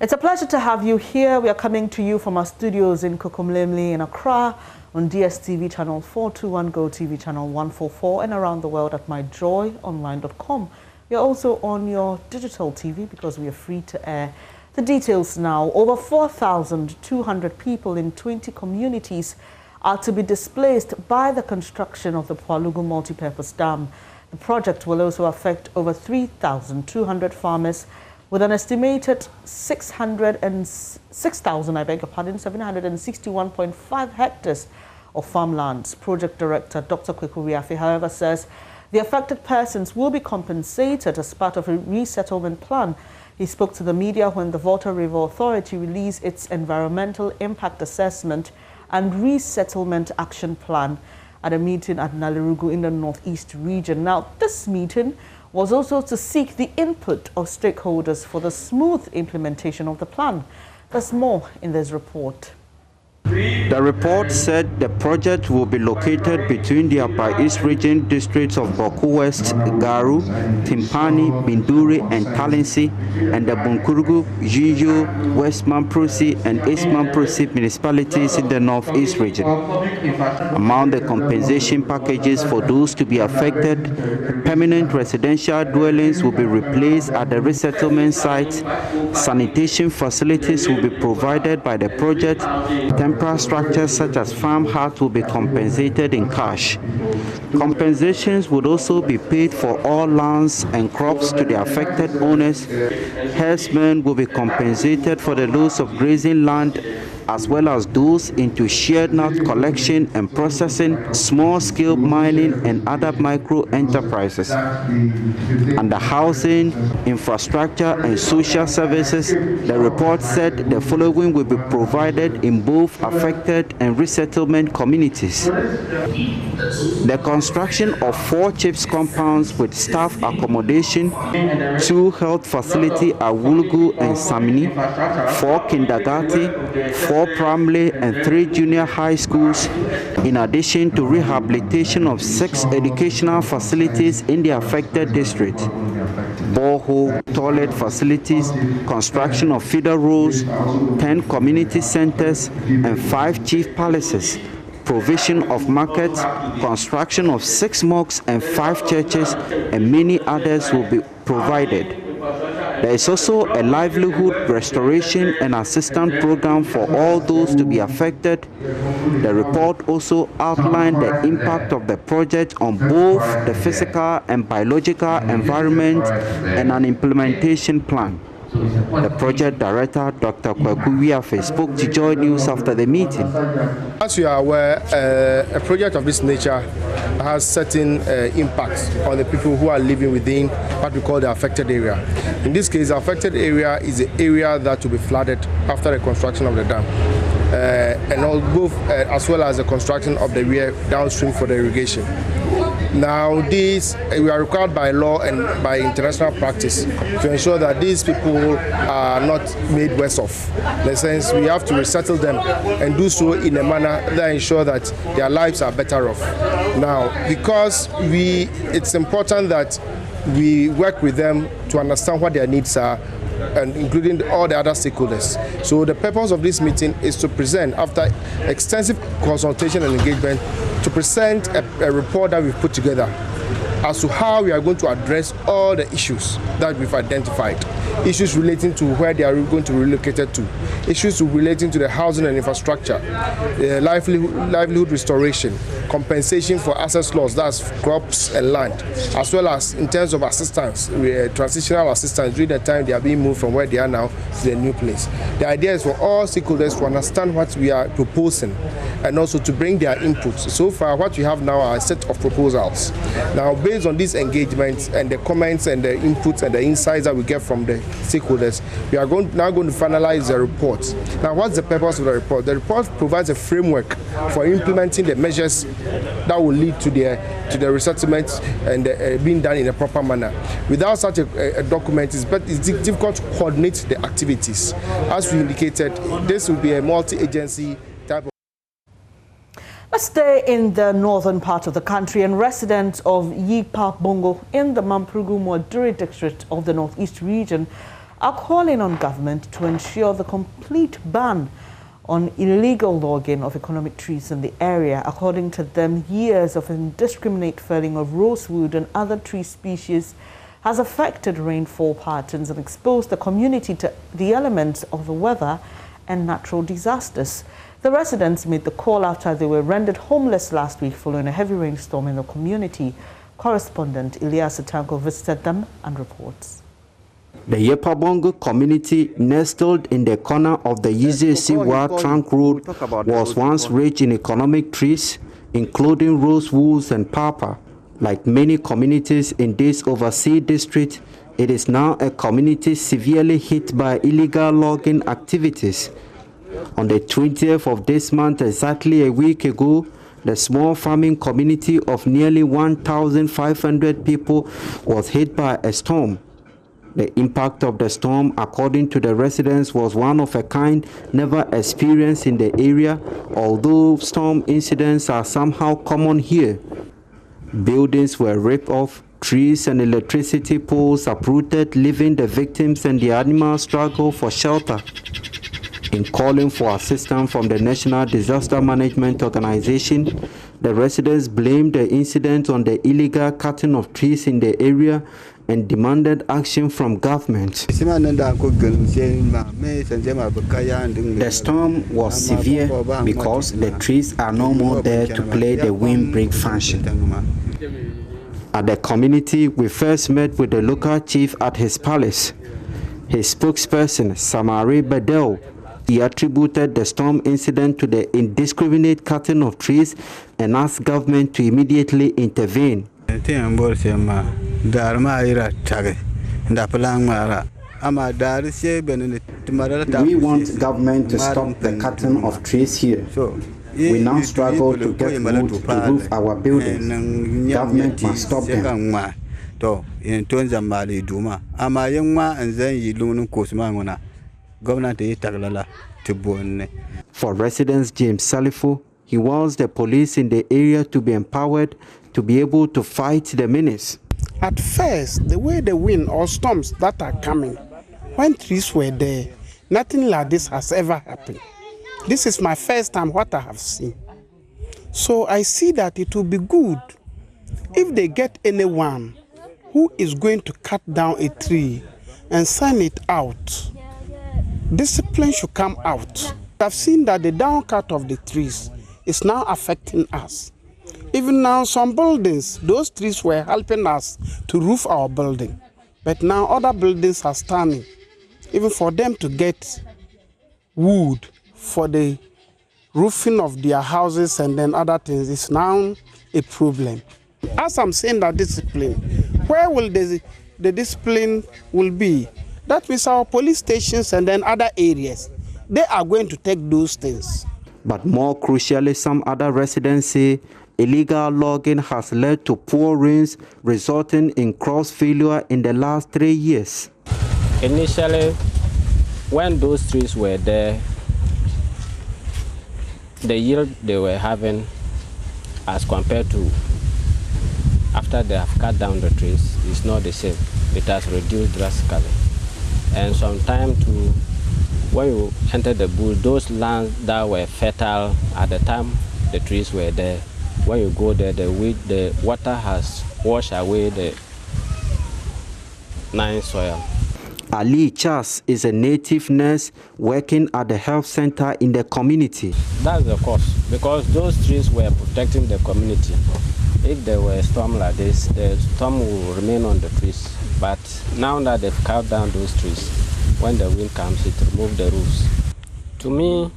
It's a pleasure to have you here. We are coming to you from our studios in Kokomlemle in Accra on DSTV channel 421, Go TV channel 144, and around the world at myjoyonline.com. We are also on your digital TV because we are free to air. The details now. Over 4,200 people in 20 communities are to be displaced by the construction of the Pwalugu multipurpose dam. The project will also affect over 3,200 farmers with an estimated 761.5 hectares of farmlands. Project Director Dr. Kweku, however, says the affected persons will be compensated as part of a resettlement plan. He spoke to the media when the Volta River Authority released its environmental impact assessment and resettlement action plan at a meeting at Nalirugu in the northeast region. Now, this meeting was also to seek the input of stakeholders for the smooth implementation of the plan. There's more in this report. The report said the project will be located between the Upper East Region districts of Boku West, Garu, Timpani, Binduri, and Talensi, and the Bunkurugu, Jinju, West Mamprosi, and East Mamprosi municipalities in the Northeast Region. Among the compensation packages for those to be affected, permanent residential dwellings will be replaced at the resettlement site, sanitation facilities will be provided by the project, temporary structures such as farm huts will be compensated in cash. Compensations would also be paid for all lands and crops to the affected owners. Herdsmen will be compensated for the loss of grazing land, as well as those into shared nut collection and processing, small-scale mining, and other micro-enterprises. Under housing, infrastructure, and social services, the report said the following will be provided in both affected and resettlement communities. The construction of 4 CHIPS compounds with staff accommodation, 2 health facilities at Pwalugu and Samini, 4 kindergarten, 4 primary and 3 junior high schools, in addition to rehabilitation of 6 educational facilities in the affected district, borehole, toilet facilities, construction of feeder roads, 10 community centers, and 5 chief palaces, provision of markets, construction of 6 mosques and 5 churches, and many others will be provided. There is also a livelihood restoration and assistance program for all those to be affected. The report also outlined the impact of the project on both the physical and biological environment and an implementation plan. The project director, Dr. Kweku, spoke to JoyNews after the meeting. As you are aware, a project of this nature has certain impacts on the people who are living within what we call the affected area. In this case, the affected area is the area that will be flooded after the construction of the dam, and all both as well as the construction of the weir downstream for the irrigation. Now, these we are required by law and by international practice to ensure that these people are not made worse off. In the sense, we have to resettle them and do so in a manner that ensure that their lives are better off. Now, because it's important that we work with them to understand what their needs are, and including all the other stakeholders. So the purpose of this meeting is to present, after extensive consultation and engagement, to present a report that we've put together as to how we are going to address all the issues that we've identified. Issues relating to where they are going to be relocated to, issues relating to the housing and infrastructure, livelihood restoration, compensation for assets lost, that's crops and land, as well as in terms of assistance, transitional assistance during the time they are being moved from where they are now to the new place. The idea is for all stakeholders to understand what we are proposing and also to bring their inputs. So far, what we have now are a set of proposals. Now, based on these engagements and the comments and the inputs and the insights that we get from the stakeholders, we are now going to finalize the report. Now, what's the purpose of the report? The report provides a framework for implementing the measures that will lead to the resettlement and being done in a proper manner. Without such a document, it's difficult to coordinate the activities. As we indicated, this will be a multi-agency type of. Let's stay in the northern part of the country, and residents of Yipa Bongo in the Mamprugu Moduri district of the northeast region are calling on government to ensure the complete ban on illegal logging of economic trees in the area. According to them, years of indiscriminate felling of rosewood and other tree species has affected rainfall patterns and exposed the community to the elements of the weather and natural disasters. The residents made the call after they were rendered homeless last week following a heavy rainstorm in the community. Correspondent Elias Tanko visited them and reports. The Yepabongo community, nestled in the corner of the Yizesiwa Trunk Road, was once rich in economic trees, including rosewoods and papa. Like many communities in this overseas district, it is now a community severely hit by illegal logging activities. On the 20th of this month, exactly a week ago, the small farming community of nearly 1,500 people was hit by a storm. The impact of the storm, according to the residents, was one of a kind never experienced in the area, although storm incidents are somehow common here. Buildings were ripped off, trees and electricity poles uprooted, leaving the victims and the animals struggle for shelter. In calling for assistance from the National Disaster Management Organization, the residents blamed the incident on the illegal cutting of trees in the area and demanded action from government. The storm was severe because the trees are no more there to play the windbreak function. At the community, we first met with the local chief at his palace. His spokesperson, Samari Bedell, he attributed the storm incident to the indiscriminate cutting of trees and asked government to immediately intervene. We want government to stop the cutting of trees here. We now struggle to get wood to roof our buildings. Government must stop them. For residents James Salifo, he wants the police in the area to be empowered to be able to fight the menace. At first, the way the wind or storms that are coming, when trees were there, nothing like this has ever happened. This is my first time what I have seen. So I see that it will be good if they get anyone who is going to cut down a tree and send it out. Discipline should come out. I've seen that the down cut of the trees is now affecting us. Even now, some buildings, those trees were helping us to roof our building. But now other buildings are standing. Even for them to get wood for the roofing of their houses and then other things is now a problem. As I'm saying that discipline, where will the discipline will be? That means our police stations and then other areas, they are going to take those things. But more crucially, some other residents say illegal logging has led to poor rains, resulting in crops failure in the last 3 years. Initially, when those trees were there, the yield they were having as compared to after they have cut down the trees is not the same. It has reduced drastically. And sometime too, when you enter the bush, those lands that were fertile at the time the trees were there, when you go there, the water has washed away the nice soil. Ali Chas is a native nurse working at the health center in the community. That's the cause, because those trees were protecting the community. If there were a storm like this, the storm will remain on the trees. But now that they've cut down those trees, when the wind comes, it removes the roofs. To me,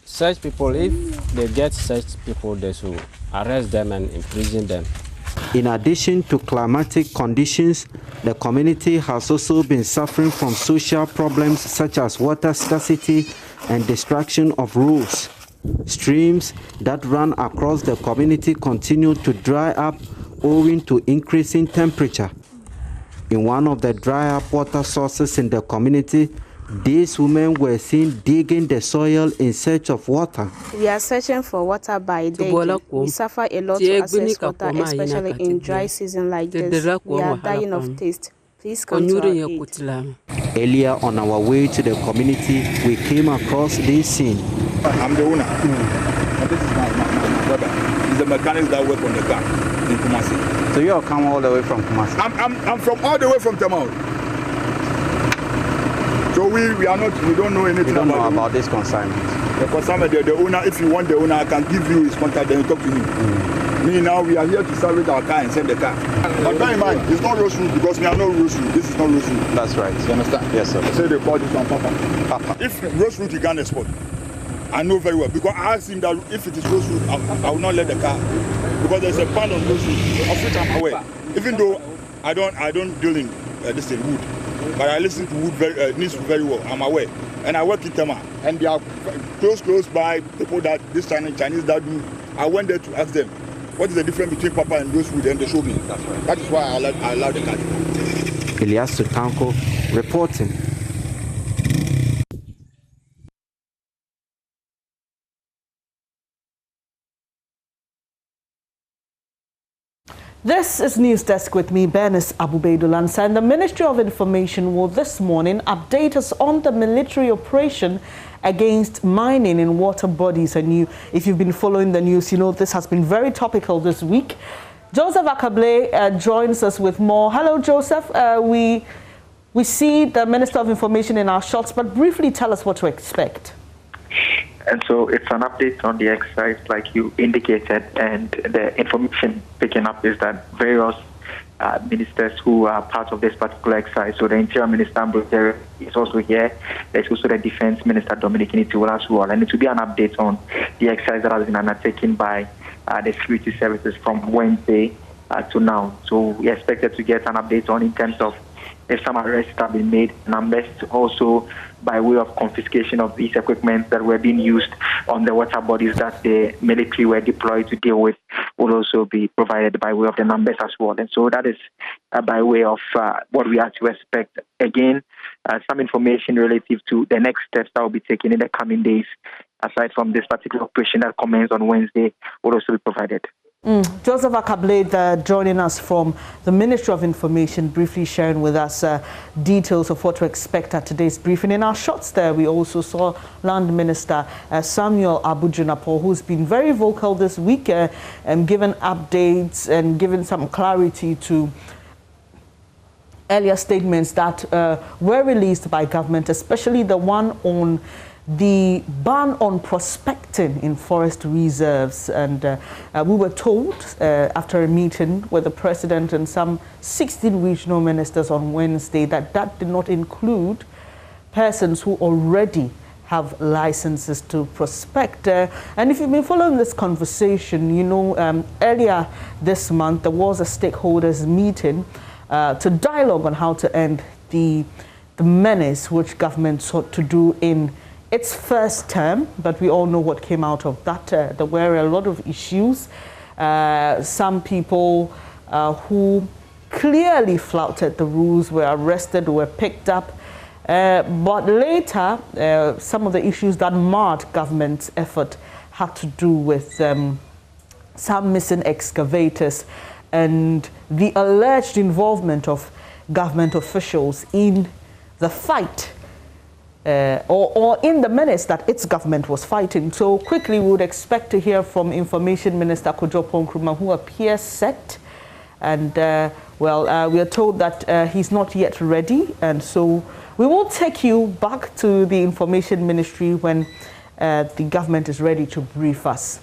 such people, if they get such people, they should arrest them and imprison them. In addition to climatic conditions, the community has also been suffering from social problems such as water scarcity and destruction of roads. Streams that run across the community continue to dry up owing to increasing temperature. In one of the dry up water sources in the community, these women were seen digging the soil in search of water. We are searching for water by day. We suffer a lot to access water, especially in dry season like this. We are dying of thirst. Please come to our aid. Earlier on our way to the community, we came across this scene. I'm the owner. And this is my brother. He's the mechanic that work on the car in Kumasi. So you all come all the way from Kumasi? I'm from all the way from Tamil. So we don't know anything about this consignment. The consignment, the owner, if you want the owner, I can give you his contact, then you talk to him. Me now, we are here to salvage our car and send the car. But bear in mind, it's not road route because we are not road route. This is not road route. That's right. You understand? Yes, sir. Say they call this one Papa. If road route you can't export, I know very well because I asked him that if it is road route, I will not let the car because there's a ban on road route of which I'm aware. Even though I don't deal in this thing wood. But I listen to wood news very well. I'm aware, and I work in Tema, and they are close by people that this Chinese that do. I went there to ask them, what is the difference between Papa and those wood, and they showed me. That's right. That is why I allowed the car. Elias Sutanko reporting. This is News Desk with me, Bernice Abubeidulansa, and the Ministry of Information will this morning update us on the military operation against mining in water bodies. And if you've been following the news, you know this has been very topical this week. Joseph Akable joins us with more. Hello, Joseph. We see the Minister of Information in our shots, but briefly tell us what to expect. And so it's an update on the exercise like you indicated, and the information picking up is that various ministers who are part of this particular exercise, so the Interior Minister Ambrosia is also here, there's also the Defense Minister Dominic Nitiwala as well, and it will be an update on the exercise that has been undertaken by the security services from Wednesday to now. So we expected to get an update on in terms of if some arrests have been made, numbers, also by way of confiscation of these equipment that were being used on the water bodies that the military were deployed to deal with will also be provided by way of the numbers as well. And so that is by way of what we have to expect. Again, some information relative to the next steps that will be taken in the coming days, aside from this particular operation that commenced on Wednesday, will also be provided. Joseph Akable joining us from the Ministry of Information, briefly sharing with us details of what to expect at today's briefing. In our shots there, we also saw Land Minister Samuel Abujunapo, who's been very vocal this week and given updates and given some clarity to earlier statements that were released by government, especially the one on the ban on prospecting in forest reserves. And we were told after a meeting with the President and some 16 regional ministers on Wednesday that that did not include persons who already have licenses to prospect. And if you've been following this conversation, you know, earlier this month there was a stakeholders meeting to dialogue on how to end the menace which government sought to do in its first term, but we all know what came out of that. There were a lot of issues. Some people who clearly flouted the rules were arrested, were picked up. But later, some of the issues that marred government's effort had to do with some missing excavators and the alleged involvement of government officials in the fight or in the menace that its government was fighting. So quickly, we would expect to hear from Information Minister Kojo Nkrumah, who appears set. And, we are told that he's not yet ready. And so we will take you back to the Information Ministry when the government is ready to brief us.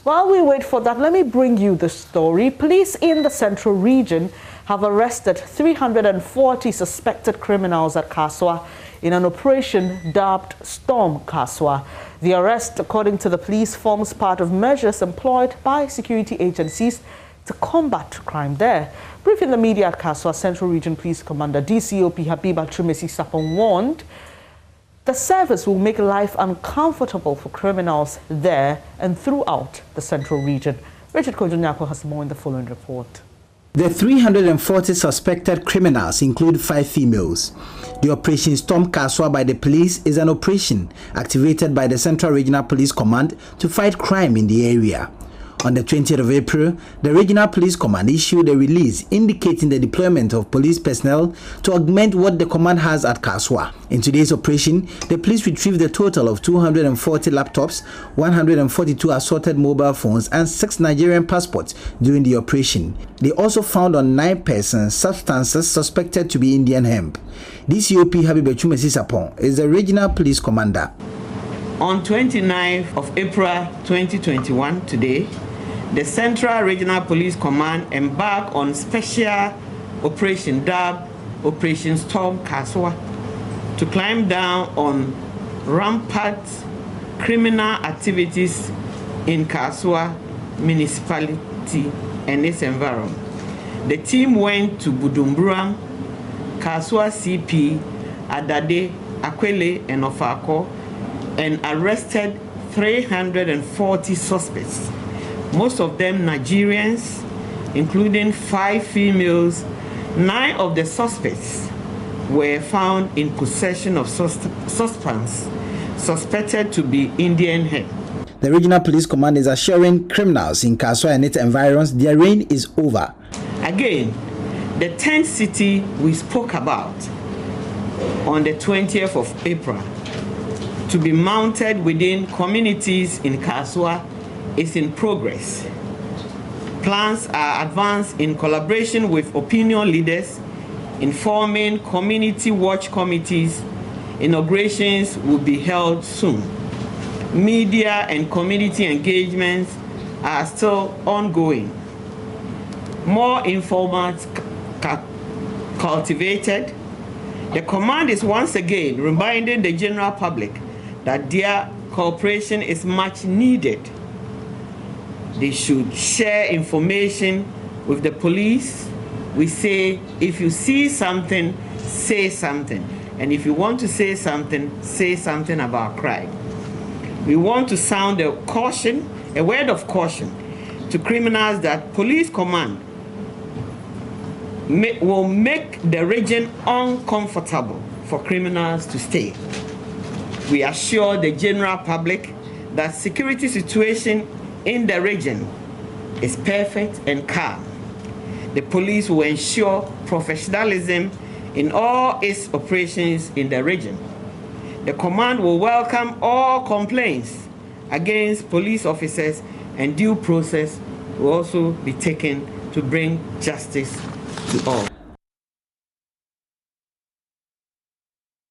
While we wait for that, let me bring you the story. Police in the Central Region have arrested 340 suspected criminals at Kasoa in an operation dubbed Storm Kasoa. The arrest, according to the police, forms part of measures employed by security agencies to combat crime there. Briefing the media at Kasoa, Central Region Police Commander DCOP Habiba Trumesi Sapon warned the service will make life uncomfortable for criminals there and throughout the Central Region. Richard Kojonyako has more in the following report. The 340 suspected criminals include 5 females. The Operation Storm Kasoa by the police is an operation activated by the Central Regional Police Command to fight crime in the area. On the 20th of April, the Regional Police Command issued a release indicating the deployment of police personnel to augment what the command has at Kasoa. In today's operation, the police retrieved a total of 240 laptops, 142 assorted mobile phones, and 6 Nigerian passports during the operation. They also found on 9 persons substances suspected to be Indian hemp. DCOP Habibechume Sisapon is the Regional Police Commander. On 29th of April 2021, today, the Central Regional Police Command embarked on special operation dubbed Operation Storm Kasoa to climb down on rampant criminal activities in Kasoa municipality and its environment. The team went to Budumburam, Kasoa CP, Adade, Akwele, and Ofako and arrested 340 suspects. Most of them Nigerians, including 5 females. 9 of the suspects were found in possession of substance suspected to be Indian hemp. The Regional Police Command is assuring criminals in Kasoa and its environs their reign is over. Again, the 10th city we spoke about on the 20th of April to be mounted within communities in Kasoa is in progress. Plans are advanced in collaboration with opinion leaders in forming community watch committees. Inaugurations will be held soon. Media and community engagements are still ongoing. More informants cultivated. The command is once again reminding the general public that their cooperation is much needed. They should share information with the police. We say, if you see something, say something. And if you want to say something about crime. We want to sound a word of caution to criminals that police command will make the region uncomfortable for criminals to stay. We assure the general public that security situation in the region is perfect and calm. The police will ensure professionalism in all its operations in the region. The command will welcome all complaints against police officers, and due process will also be taken to bring justice to all.